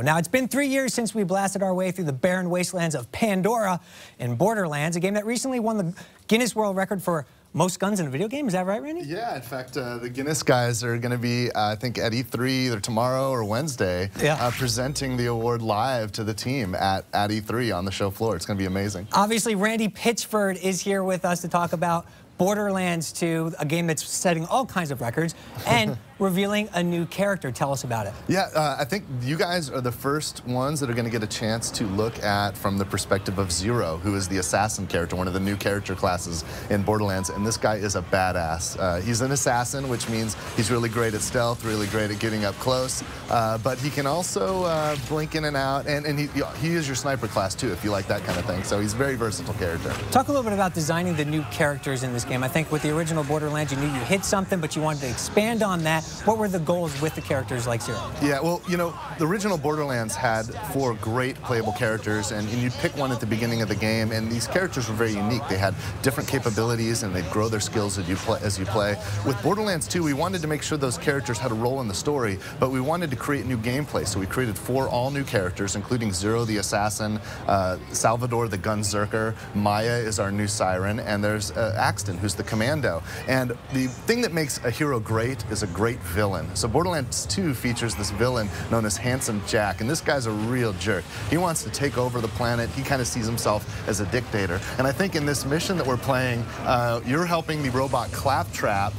Now, it's been 3 years since we blasted our way through the barren wastelands of Pandora in Borderlands, a game that recently won the Guinness World Record for most guns in a video game. Is that right, Randy? Yeah, in fact, the Guinness guys are going to be, I think, at E3 either tomorrow or Wednesday, presenting the award live to the team at E3 on the show floor. It's going to be amazing. Obviously, Randy Pitchford is here with us to talk about Borderlands 2, a game that's setting all kinds of records, and revealing a new character. Tell us about it. Yeah, I think you guys are the first ones that are going to get a chance to look at from the perspective of Zero, who is the assassin character, one of the new character classes in Borderlands, and this guy is a badass. He's an assassin, which means he's really great at stealth, really great at getting up close, but he can also blink in and out, and he is your sniper class too, if you like that kind of thing, so he's a very versatile character. Talk a little bit about designing the new characters in this game. I think with the original Borderlands, you knew you hit something, but you wanted to expand on that. What were the goals with the characters like Zero? Yeah, well, you know, the original Borderlands had 4 great playable characters, and you'd pick one at the beginning of the game, and these characters were very unique. They had different capabilities, and they'd grow their skills as you play. With Borderlands 2, we wanted to make sure those characters had a role in the story, but we wanted to create new gameplay, so we created 4 all-new characters, including Zero the Assassin, Salvador the Gunzerker, Maya is our new Siren, and there's Axton, who's the Commando. And the thing that makes a hero great is a great villain. So Borderlands 2 features this villain known as Handsome Jack, and this guy's a real jerk. He wants to take over the planet. He kind of sees himself as a dictator. And I think in this mission that we're playing, you're helping the robot Claptrap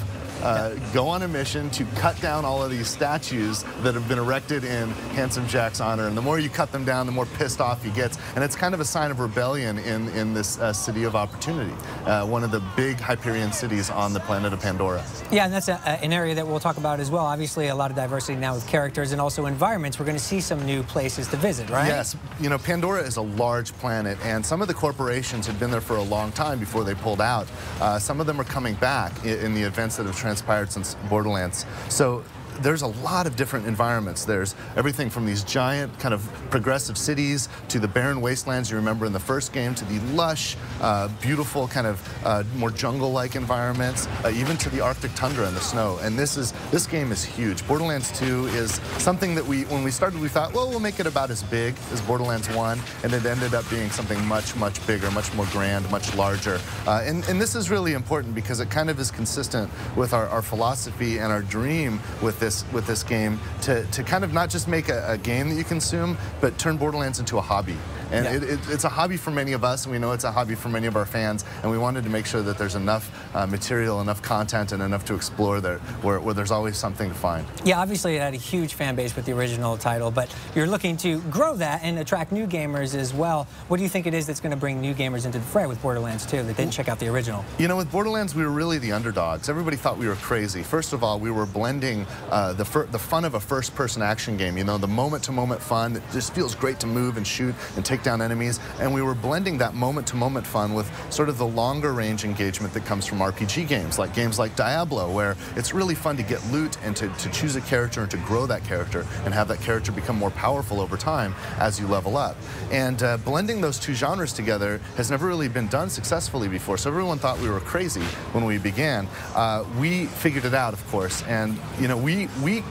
go on a mission to cut down all of these statues that have been erected in Handsome Jack's honor. And the more you cut them down, the more pissed off he gets. And it's kind of a sign of rebellion in this city of opportunity, one of the big Hyperion cities on the planet of Pandora. Yeah, and that's an area that we'll talk about as well. Obviously, a lot of diversity now with characters and also environments. We're going to see some new places to visit, right? Yes. You know, Pandora is a large planet, and some of the corporations had been there for a long time before they pulled out. Some of them are coming back in the events that have transpired since Borderlands. So there's a lot of different environments. There's everything from these giant kind of progressive cities to the barren wastelands you remember in the first game, to the lush, beautiful kind of more jungle-like environments, even to the Arctic tundra and the snow. And this game is huge. Borderlands 2 is something that when we started, we thought, well, we'll make it about as big as Borderlands 1, and it ended up being something much, much bigger, much more grand, much larger. And this is really important because it kind of is consistent with our philosophy and our dream with this game to kind of not just make a game that you consume, but turn Borderlands into a hobby. And it's a hobby for many of us, and we know it's a hobby for many of our fans, and we wanted to make sure that there's enough material, enough content, and enough to explore there where there's always something to find. Yeah, obviously it had a huge fan base with the original title, but you're looking to grow that and attract new gamers as well. What do you think it is that's going to bring new gamers into the fray with Borderlands 2 that didn't check out the original? You know, with Borderlands, we were really the underdogs. Everybody thought we were crazy. First of all, we were blending the fun of a first-person action game, you know, the moment-to-moment fun that just feels great to move and shoot and take down enemies, and we were blending that moment-to-moment fun with sort of the longer-range engagement that comes from RPG games like Diablo, where it's really fun to get loot and to choose a character and to grow that character and have that character become more powerful over time as you level up. And blending those two genres together has never really been done successfully before, so everyone thought we were crazy when we began. We figured it out, of course, and you know, we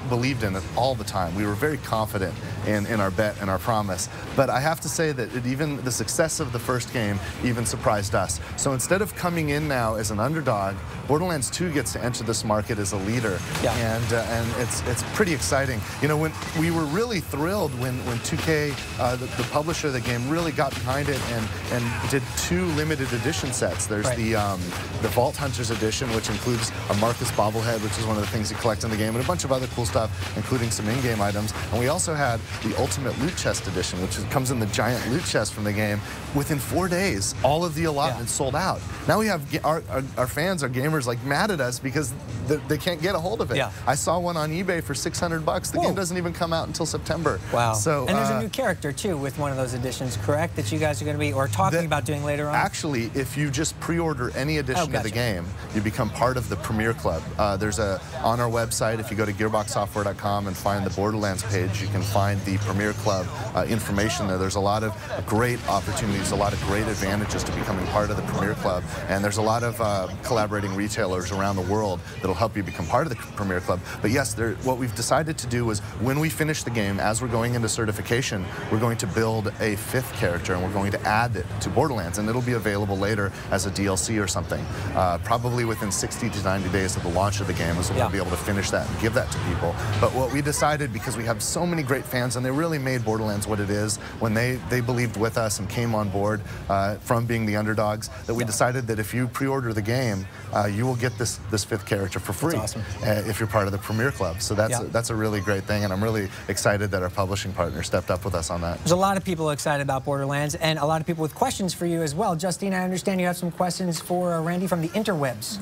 believed in it all the time. We were very confident in our bet and our promise, but I have to say that even the success of the first game even surprised us. So instead of coming in now as an underdog, Borderlands 2 gets to enter this market as a leader, and it's pretty exciting. You know, when we were really thrilled when 2K, the publisher of the game, really got behind it and did 2 limited edition sets. There's the Vault Hunters edition, which includes a Marcus bobblehead, which is one of the things you collect in the game, and a bunch of other cool stuff, including some in-game items. And we also had the Ultimate Loot Chest edition, which comes in the giant loot chest from the game. Within 4 days, all of the allotments sold out. Now we have our fans, our gamers, like mad at us because they can't get a hold of it. I saw one on eBay for $600. The game doesn't even come out until September. Wow. So, and there's a new character too with one of those editions, correct? That you guys are going to be talking about doing later on? Actually, if you just pre-order any edition of the game, you become part of the Premier Club. There's on our website, if you go to gearboxsoftware.com and find the Borderlands page, you can find the Premier Club information there. There's a lot of of great opportunities, a lot of great advantages to becoming part of the Premier Club. And there's a lot of collaborating retailers around the world that'll help you become part of the Premier Club. But yes, what we've decided to do is when we finish the game, as we're going into certification, we're going to build a 5th character and we're going to add it to Borderlands, and it'll be available later as a DLC or something. Probably within 60 to 90 days of the launch of the game is when we'll be able to finish that and give that to people. But what we decided, because we have so many great fans and they really made Borderlands what it is when they believed with us and came on board from being the underdogs, that we decided that if you pre-order the game, you will get this 5th character for free. That's awesome. If you're part of the Premier Club. So that's a really great thing, and I'm really excited that our publishing partner stepped up with us on that. There's a lot of people excited about Borderlands, and a lot of people with questions for you as well. Justine, I understand you have some questions for Randy from the interwebs.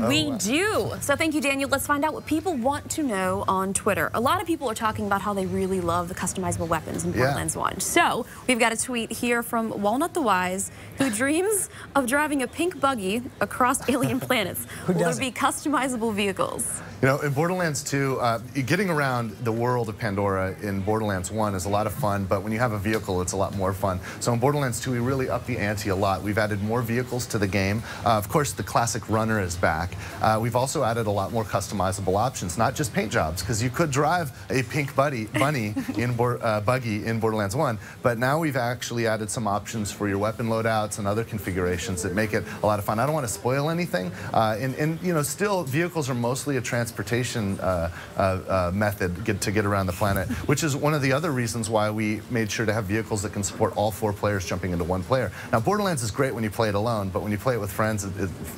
We do. So thank you, Daniel. Let's find out what people want to know on Twitter. A lot of people are talking about how they really love the customizable weapons in Borderlands 1. So we've got a tweet here from Walnut the Wise, who dreams of driving a pink buggy across alien planets. Will there be customizable vehicles? You know, in Borderlands 2, getting around the world of Pandora in Borderlands 1 is a lot of fun, but when you have a vehicle, it's a lot more fun. So in Borderlands 2, we really upped the ante a lot. We've added more vehicles to the game. Of course, the classic runner is back. We've also added a lot more customizable options, not just paint jobs, because you could drive a pink bunny in buggy in Borderlands 1, but now we've actually added some options for your weapon loadouts and other configurations that make it a lot of fun. I don't want to spoil anything, and you know, still vehicles are mostly a transportation method to get around the planet, which is one of the other reasons why we made sure to have vehicles that can support all 4 players jumping into 1 player. Now, Borderlands is great when you play it alone, but when you play it with friends,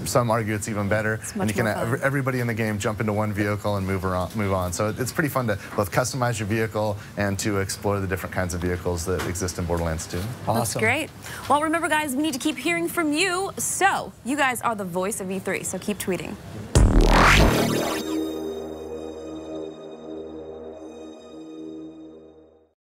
some argue it's even better, and you can have everybody in the game jump into 1 vehicle and move on. So it's pretty fun to both customize your vehicle and to explore the different kinds of vehicles that exist in Borderlands 2. Awesome. That's great. Well, remember, guys, we need to keep hearing from you. So you guys are the voice of E3, so keep tweeting.